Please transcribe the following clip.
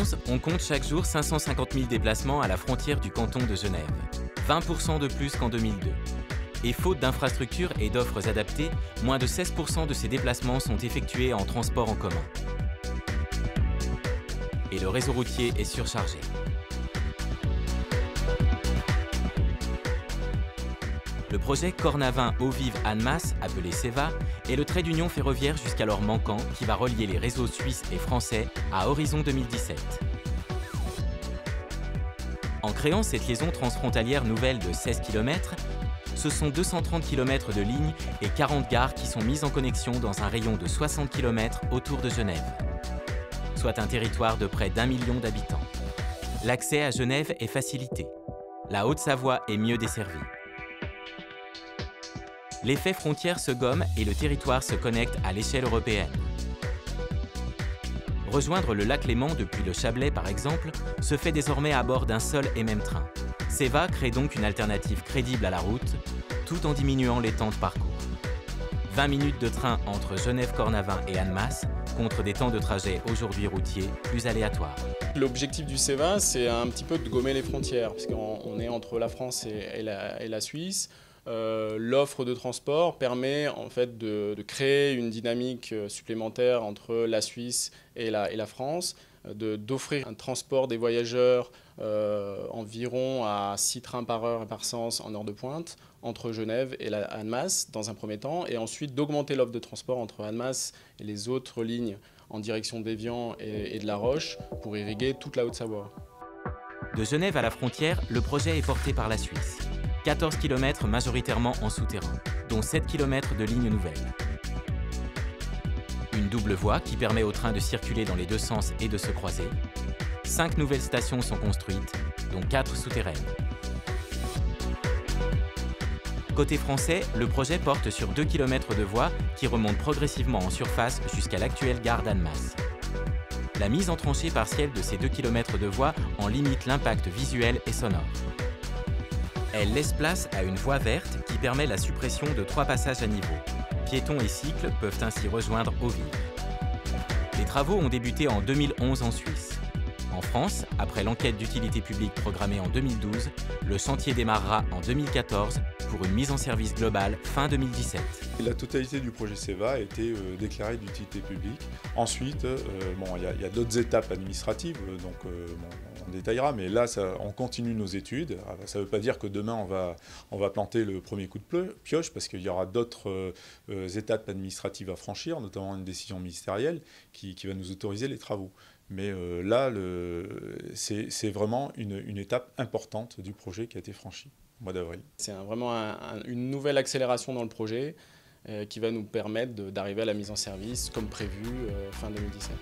2011, on compte chaque jour 550 000 déplacements à la frontière du canton de Genève, 20% de plus qu'en 2002. Et faute d'infrastructures et d'offres adaptées, moins de 16% de ces déplacements sont effectués en transport en commun. Et le réseau routier est surchargé. Le projet Cornavin-Eaux-Vives-Annemasse, appelé CEVA, est le trait d'union ferroviaire jusqu'alors manquant qui va relier les réseaux suisses et français à horizon 2017. En créant cette liaison transfrontalière nouvelle de 16 km, ce sont 230 km de lignes et 40 gares qui sont mises en connexion dans un rayon de 60 km autour de Genève, soit un territoire de près d'1 million d'habitants. L'accès à Genève est facilité. La Haute-Savoie est mieux desservie. L'effet frontière se gomme et le territoire se connecte à l'échelle européenne. Rejoindre le lac Léman depuis le Chablais, par exemple, se fait désormais à bord d'un seul et même train. CEVA crée donc une alternative crédible à la route, tout en diminuant les temps de parcours. 20 minutes de train entre Genève-Cornavin et Annemasse, contre des temps de trajet aujourd'hui routiers plus aléatoires. L'objectif du CEVA, c'est un petit peu de gommer les frontières, parce qu'on est entre la France et la Suisse. L'offre de transport permet en fait de créer une dynamique supplémentaire entre la Suisse et la France, d'offrir un transport des voyageurs environ à 6 trains par heure et par sens en heure de pointe entre Genève et Annemasse dans un premier temps, et ensuite d'augmenter l'offre de transport entre Annemasse et les autres lignes en direction d'Évian et de La Roche pour irriguer toute la Haute-Savoie. De Genève à la frontière, le projet est porté par la Suisse. 14 km majoritairement en souterrain, dont 7 km de lignes nouvelles. Une double voie qui permet aux trains de circuler dans les deux sens et de se croiser. 5 nouvelles stations sont construites, dont 4 souterraines. Côté français, le projet porte sur 2 km de voies qui remontent progressivement en surface jusqu'à l'actuelle gare d'Annemasse. La mise en tranchée partielle de ces 2 km de voies en limite l'impact visuel et sonore. Elle laisse place à une voie verte qui permet la suppression de 3 passages à niveau. Piétons et cycles peuvent ainsi rejoindre Eaux-Vives. Les travaux ont débuté en 2011 en Suisse. En France, après l'enquête d'utilité publique programmée en 2012, le chantier démarrera en 2014 pour une mise en service globale fin 2017. La totalité du projet CEVA a été déclarée d'utilité publique. Ensuite, il y a d'autres étapes administratives, donc on détaillera, mais là, on continue nos études. Ça ne veut pas dire que demain, on va planter le premier coup de pioche, parce qu'il y aura d'autres étapes administratives à franchir, notamment une décision ministérielle qui va nous autoriser les travaux. Mais là, c'est vraiment une étape importante du projet qui a été franchie au mois d'avril. C'est vraiment une nouvelle accélération dans le projet qui va nous permettre d'arriver à la mise en service comme prévu fin 2017.